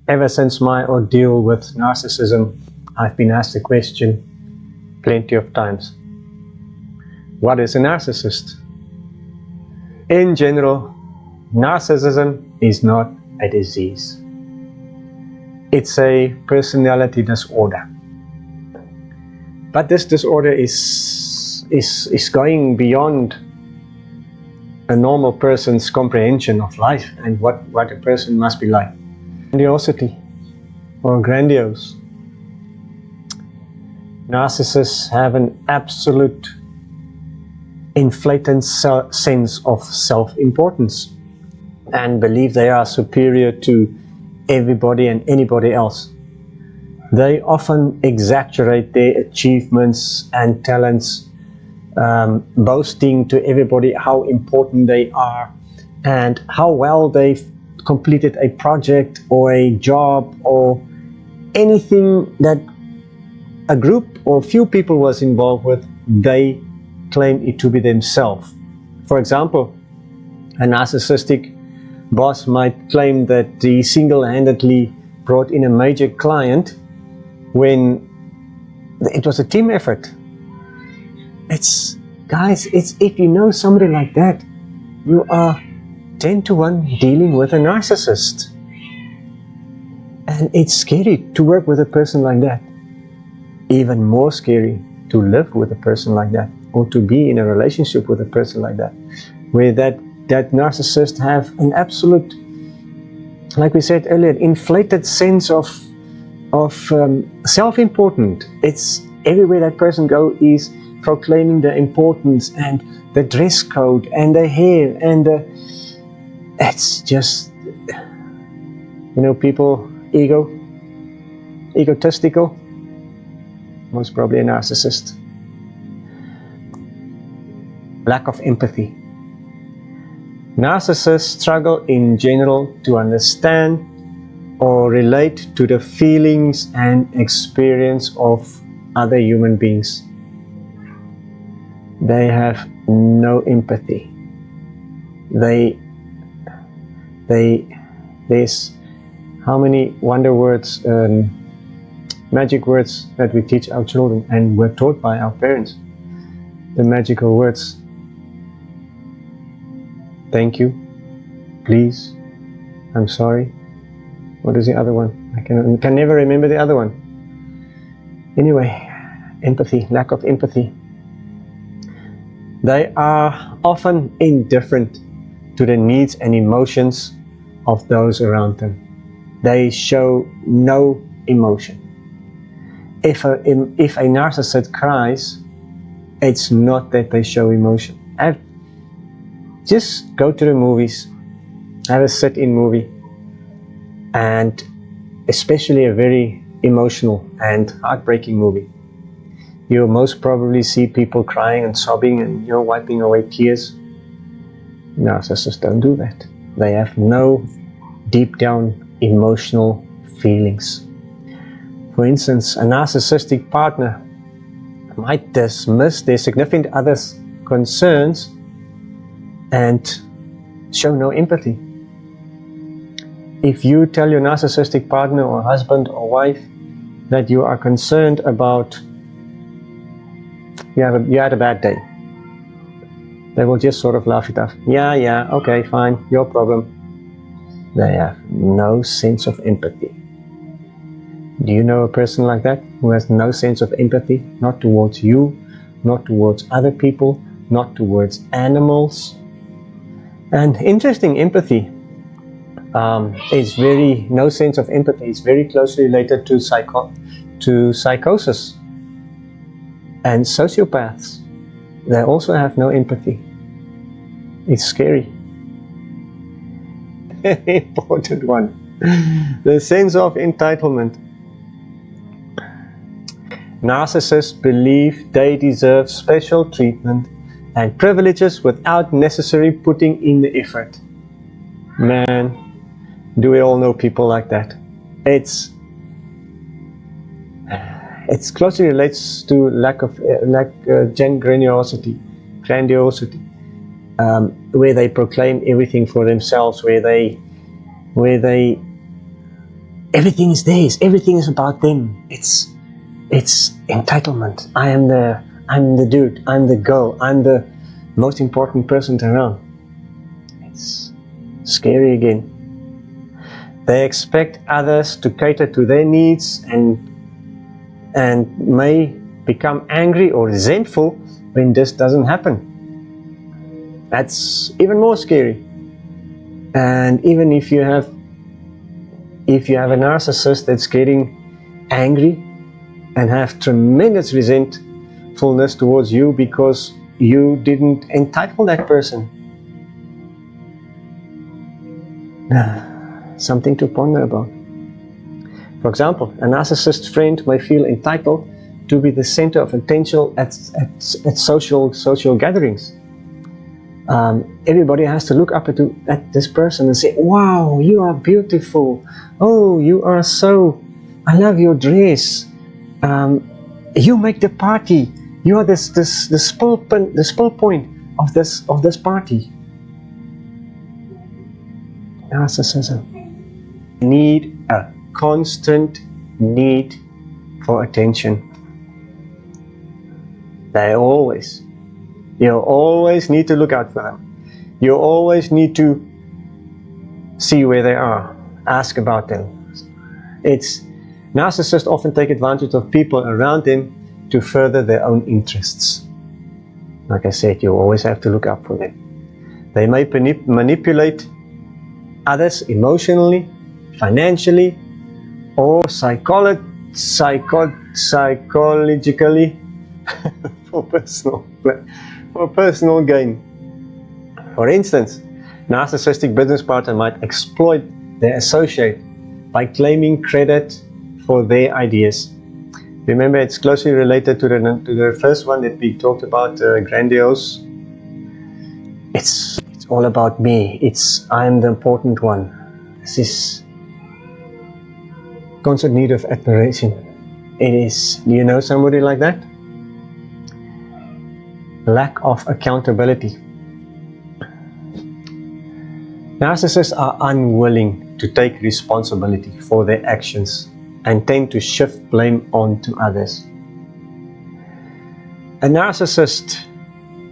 Ever since my ordeal with narcissism, I've been asked the question plenty of times. What is a narcissist? In general, narcissism is not a disease. It's a personality disorder. But this disorder is going beyond a normal person's comprehension of life and what a person must be like. Grandiosity or grandiose. Narcissists have an absolute inflated sense of self-importance and believe they are superior to everybody and anybody else. They often exaggerate their achievements and talents, boasting to everybody how important they are and how well they've completed a project or a job or anything that a group or few people was involved with. They claim it to be themselves. For example, a narcissistic boss might claim that he single-handedly brought in a major client when it was a team effort. Guys, if you know somebody like that, you are 10 to 1 dealing with a narcissist. And it's scary to work with a person like that. Even more scary to live with a person like that, or to be in a relationship with a person like that, where that narcissist have an absolute, like we said earlier, inflated sense of self-important. It's everywhere that person goes is proclaiming the importance and the dress code and the hair and it's just, people egotistical. Most probably a narcissist. Lack of empathy. Narcissists struggle in general to understand or relate to the feelings and experience of other human beings. They have no empathy. There's how many wonder words, magic words that we teach our children and were taught by our parents. The magical words. Thank you, please, I'm sorry. What is the other one? I can never remember the other one. Anyway, empathy, lack of empathy. They are often indifferent to the needs and emotions of those around them. They show no emotion. If a narcissist cries, it's not that they show emotion. Just go to the movies, have a sit-in movie, and especially a very emotional and heartbreaking movie. You'll most probably see people crying and sobbing and wiping away tears. Narcissists don't do that. They have no deep down emotional feelings. For instance, a narcissistic partner might dismiss their significant other's concerns and show no empathy. If you tell your narcissistic partner or husband or wife that you are concerned about you had a bad day, they will just sort of laugh it off. Yeah, okay, fine, your problem. They have no sense of empathy. Do you know a person like that who has no sense of empathy? Not towards you, not towards other people, not towards animals. And interesting, empathy no sense of empathy is very closely related to psychosis. And sociopaths, they also have no empathy. It's scary. Important one. The sense of entitlement. Narcissists believe they deserve special treatment and privileges without necessarily putting in the effort. Man, do we all know people like that? It closely relates to grandiosity, where they proclaim everything for themselves, where they everything is theirs, everything is about them. It's entitlement. I'm the dude, I'm the girl, I'm the most important person around. It's scary again. They expect others to cater to their needs and may become angry or resentful when this doesn't happen. That's even more scary. And even if you have a narcissist that's getting angry and have tremendous resentfulness towards you because you didn't entitle that person. Something to ponder about. For example, a narcissist friend may feel entitled to be the center of attention at social gatherings. Everybody has to look up at this person and say, wow, you are beautiful. Oh, you are so, I love your dress. You make the party. You are the spell point of this party. Narcissism. Need a constant need for attention. You always need to look out for them. You always need to see where they are, ask about them. Narcissists often take advantage of people around them to further their own interests. Like I said, you always have to look out for them. They may manipulate others emotionally, financially, or psychologically for personal gain. For instance, narcissistic business partner might exploit their associate by claiming credit for their ideas. Remember, it's closely related to the first one that we talked about, grandiose. It's all about me. I'm the important one. This is constant need of admiration. It is. Do you know somebody like that? Lack of accountability. Narcissists are unwilling to take responsibility for their actions and tend to shift blame onto others. A narcissist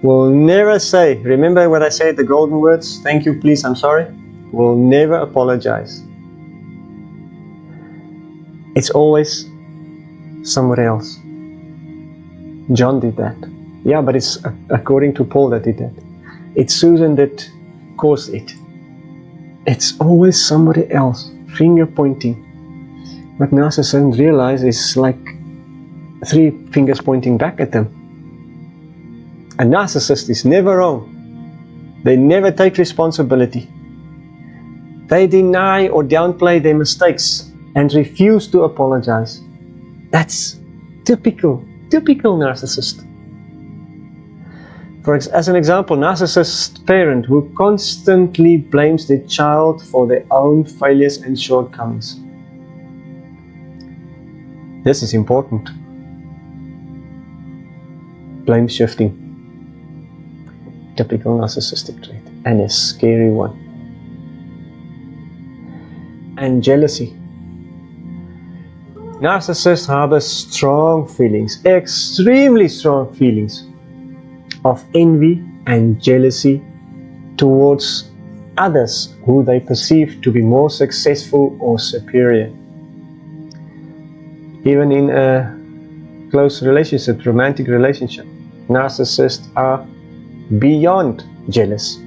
will never say, remember what I said, the golden words, thank you, please, I'm sorry, will never apologize. It's always somebody else. John did that. Yeah, but it's according to Paul that did that. It's Susan that caused it. It's always somebody else, finger pointing. What narcissists realize is like 3 fingers pointing back at them. A narcissist is never wrong. They never take responsibility. They deny or downplay their mistakes and refuse to apologize. That's typical narcissist. As an example, narcissist parent who constantly blames their child for their own failures and shortcomings. This is important. Blame shifting. Typical narcissistic trait, and a scary one. And jealousy. Narcissists harbor strong feelings, extremely strong feelings of envy and jealousy towards others who they perceive to be more successful or superior. Even in a close relationship, romantic relationship, narcissists are beyond jealous.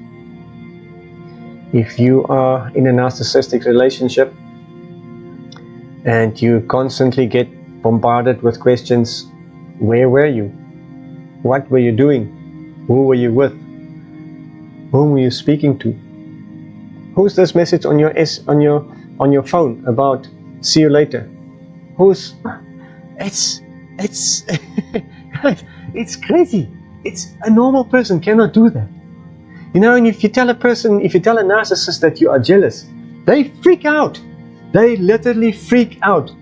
If you are in a narcissistic relationship and you constantly get bombarded with questions, where were you? What were you doing? Who were you with? Whom were you speaking to? Who's this message on your phone about see you later? It's it's crazy. A normal person cannot do that. You know, and if you tell a narcissist that you are jealous, they freak out. They literally freak out.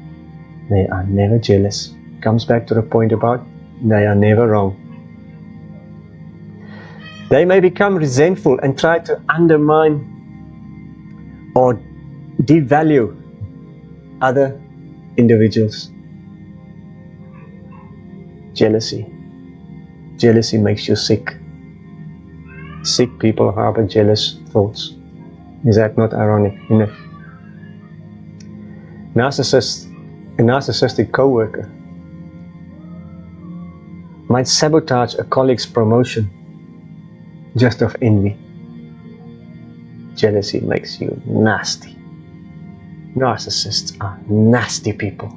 They are never jealous. Comes back to the point about they are never wrong. They may become resentful and try to undermine or devalue other individuals. Jealousy. Jealousy makes you sick. Sick people harbor jealous thoughts. Is that not ironic enough? A narcissistic co-worker might sabotage a colleague's promotion just of envy. Jealousy makes you nasty. Narcissists are nasty people.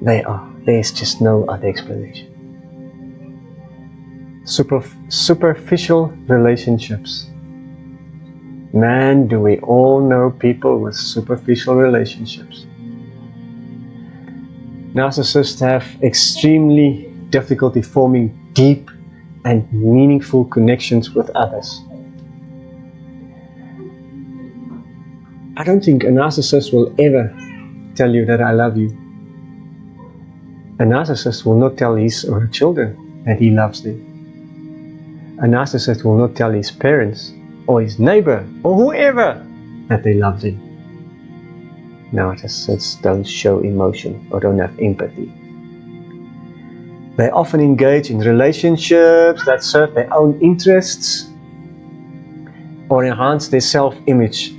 They are. There's just no other explanation. Superficial relationships. Man, do we all know people with superficial relationships. Narcissists have extremely difficulty forming deep and meaningful connections with others. I don't think a narcissist will ever tell you that I love you. A narcissist will not tell his or her children that he loves them. A narcissist will not tell his parents or his neighbor or whoever that they love them. Narcissists don't show emotion or don't have empathy. They often engage in relationships that serve their own interests or enhance their self-image.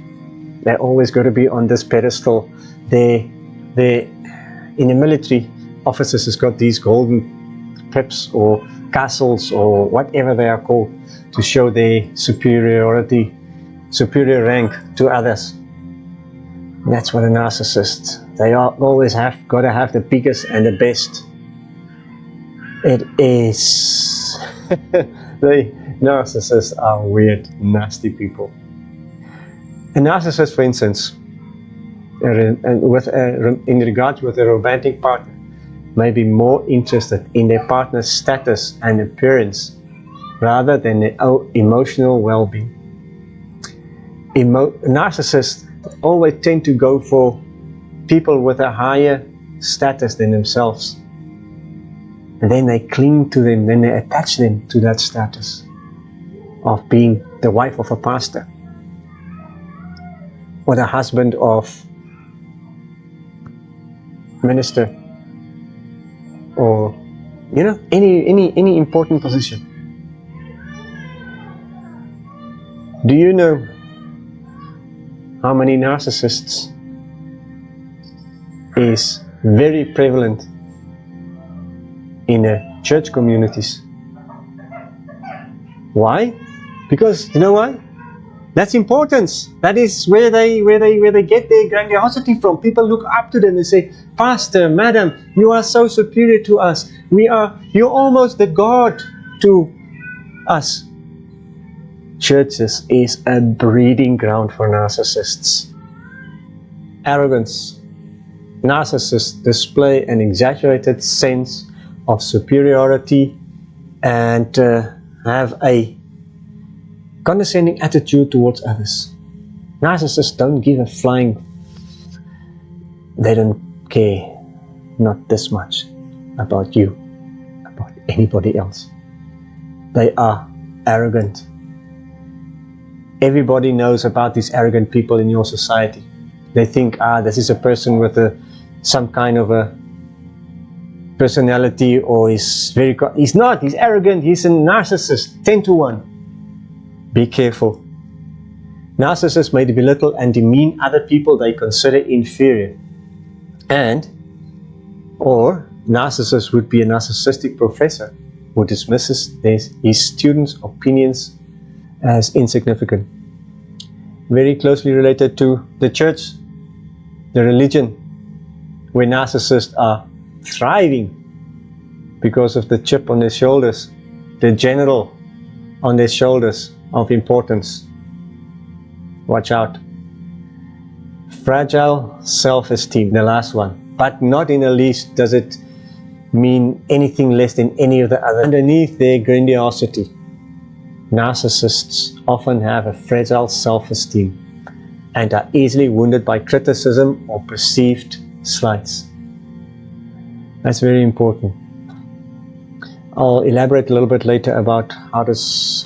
They always got to be on this pedestal. In the military, officers has got these golden pips or castles or whatever they are called to show their superior rank to others. That's what a narcissist. They always got to have the biggest and the best. It is. Narcissists are weird, nasty people. A narcissist, for instance, in regard with a romantic partner, may be more interested in their partner's status and appearance rather than their own emotional well-being. Narcissists always tend to go for people with a higher status than themselves. And then they cling to them, then they attach them to that status of being the wife of a pastor or the husband of minister, or any important position. Do you know how many narcissists is very prevalent in church communities? Why? Because you know why? That's importance. That is where they get their grandiosity from. People look up to them and say, "Pastor, Madam, you are so superior to us. You're almost the God to us." Churches is a breeding ground for narcissists. Arrogance. Narcissists display an exaggerated sense of superiority and have a condescending attitude towards others. Narcissists don't give a flying. They don't care, not this much, about you, about anybody else. They are arrogant. Everybody knows about these arrogant people in your society. They think, this is a person with some kind of a personality, or he's not, he's arrogant, he's a narcissist, 10 to 1. Be careful. Narcissists may belittle and demean other people they consider inferior. Or narcissist would be a narcissistic professor who dismisses his students' opinions as insignificant. Very closely related to the church, the religion, where narcissists are thriving because of the chip on their shoulders, the general on their shoulders of importance. Watch out. Fragile self-esteem, the last one. But not in the least does it mean anything less than any of the other. Underneath their grandiosity, narcissists often have a fragile self-esteem and are easily wounded by criticism or perceived slights. That's very important. I'll elaborate a little bit later about where does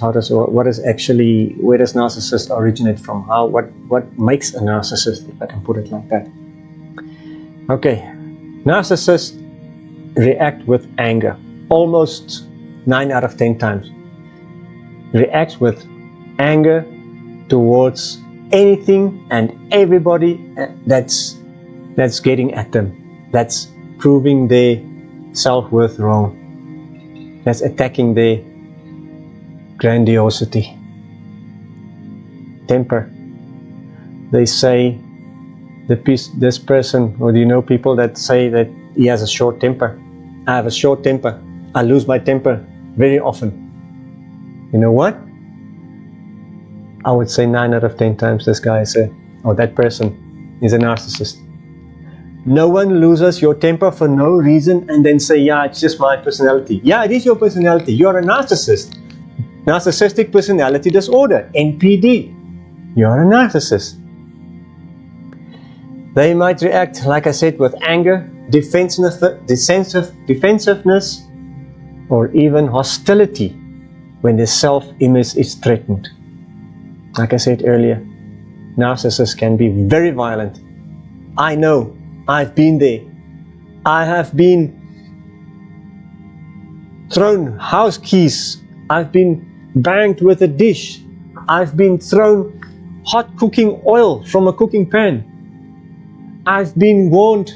narcissist originate from? What makes a narcissist, if I can put it like that. Okay, narcissists react with anger. Almost 9 out of 10 times. Reacts with anger towards anything and everybody that's getting at them. That's proving their self-worth wrong. That's attacking their grandiosity. Temper. They say this person, or do you know people that say that he has a short temper? I have a short temper. I lose my temper very often. You know what? I would say 9 out of 10 times this guy or that person is a narcissist. No one loses your temper for no reason and then say, yeah, it's just my personality. Yeah, it is your personality. You're a narcissist. Narcissistic personality disorder, NPD. You're a narcissist. They might react, like I said, with anger, defensiveness, or even hostility when their self-image is threatened. Like I said earlier, narcissists can be very violent. I know, I've been there. I have been thrown house keys. I've been banged with a dish. I've been thrown hot cooking oil from a cooking pan. I've been warned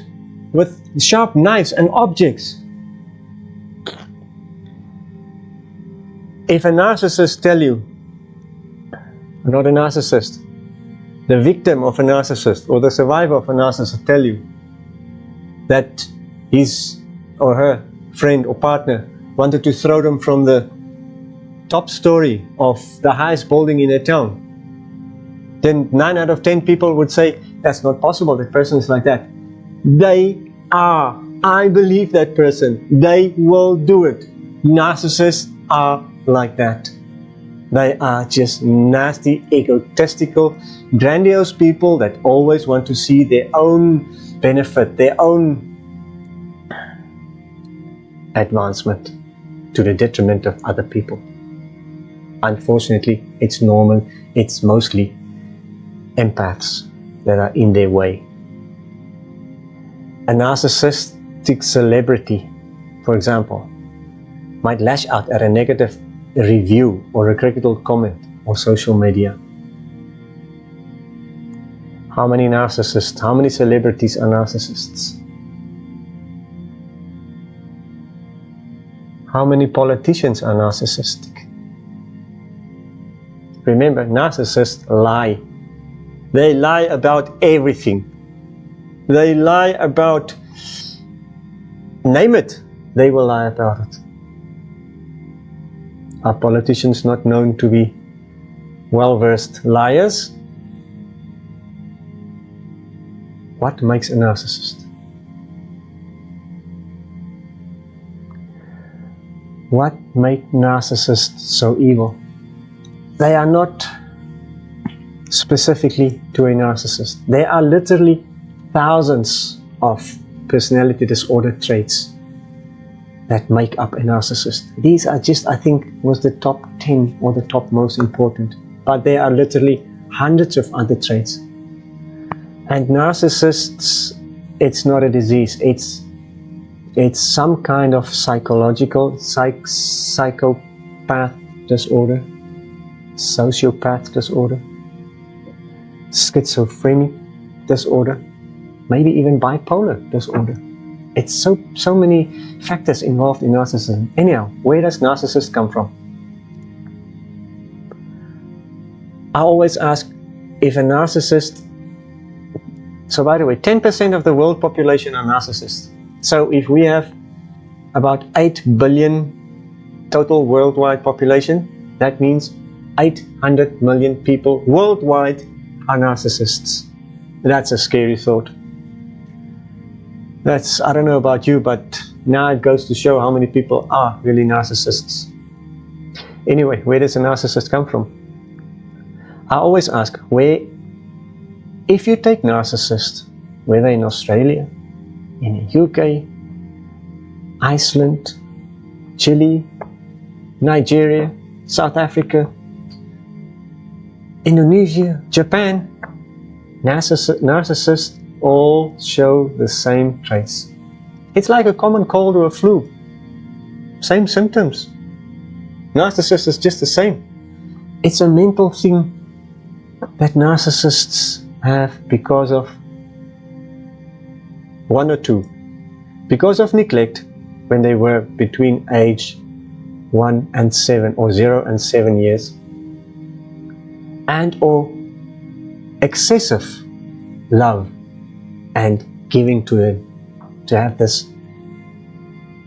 with sharp knives and objects. If a narcissist tell you, not a narcissist, the victim of a narcissist or the survivor of a narcissist tell you that his or her friend or partner wanted to throw them from the top story of the highest building in a town, then 9 out of 10 people would say, that's not possible, that person is like that. They are. I believe that person. They will do it. Narcissists are like that. They are just nasty, egotistical, grandiose people that always want to see their own benefit, their own advancement to the detriment of other people. Unfortunately, it's normal. It's mostly empaths that are in their way. A narcissistic celebrity, for example, might lash out at a negative review or a critical comment on social media. How many narcissists, how many celebrities are narcissists? How many politicians are narcissistic? Remember, narcissists lie. They lie about everything. They lie about, name it, they will lie about it. Are politicians not known to be well-versed liars? What makes a narcissist? What makes narcissists so evil? They are not specifically to a narcissist. There are literally thousands of personality disorder traits that make up a narcissist. These are just, I think, was the top 10 or the top most important. But there are literally hundreds of other traits. And narcissists, it's not a disease. It's some kind of psychological, psychopath disorder, sociopath disorder, schizophrenic disorder, maybe even bipolar disorder. It's so many factors involved in narcissism. Anyhow, where does narcissist come from? I always ask if a narcissist, so by the way, 10% of the world population are narcissists. So if we have about 8 billion total worldwide population, that means 800 million people worldwide are narcissists. That's a scary thought. I don't know about you, but now it goes to show how many people are really narcissists. Anyway, where does a narcissist come from? I always ask, if you take narcissists, whether in Australia, in the UK, Iceland, Chile, Nigeria, South Africa, Indonesia, Japan, narcissists all show the same traits. It's like a common cold or a flu. Same symptoms. Narcissist is just the same. It's a mental thing that narcissists have because of one or two. Because of neglect when they were between age 1 and 7 or 0 and 7 years, and or excessive love and giving to them, to have this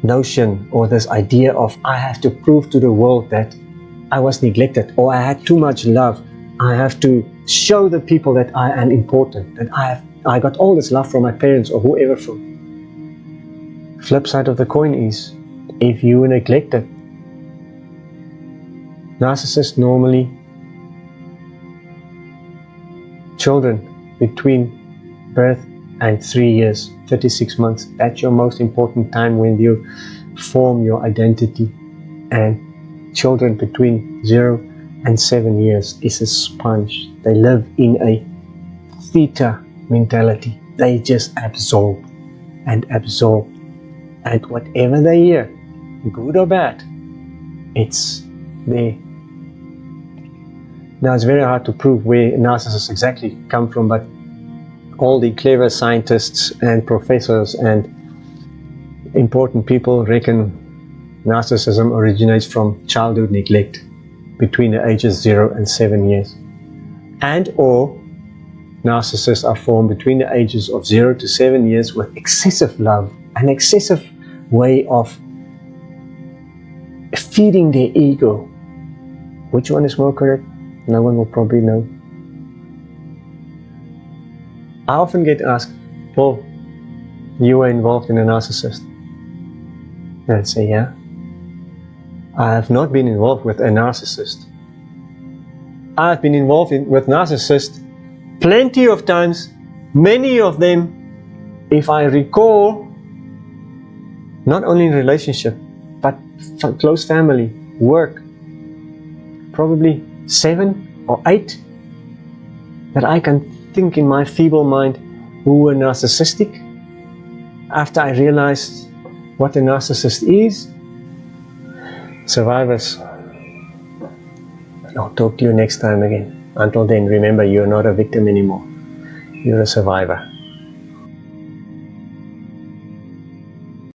notion or this idea of I have to prove to the world that I was neglected, or I had too much love. I have to show the people that I am important, that I got all this love from my parents or whoever from. Flip side of the coin is, if you were neglected, narcissists normally, children between birth and 3 years, 36 months, that's your most important time when you form your identity. And children between 0 and 7 years is a sponge. They live in a theta mentality. They just absorb and absorb. And whatever they hear, good or bad, it's there. Now it's very hard to prove where narcissists exactly come from, but all the clever scientists and professors and important people reckon narcissism originates from childhood neglect between the ages 0 and 7 years. And or narcissists are formed between the ages of 0 to 7 years with excessive love, an excessive way of feeding their ego. Which one is more correct? No one will probably know. I often get asked, Paul, you were involved in a narcissist. And I'd say, yeah. I have not been involved with a narcissist. I have been involved with narcissists plenty of times, many of them, if I recall, not only in relationship, but close family, work, probably 7 or 8 that I can think in my feeble mind who were narcissistic. After I realized what a narcissist is, survivors. I'll talk to you next time again. Until then, remember, you're not a victim anymore. You're a survivor.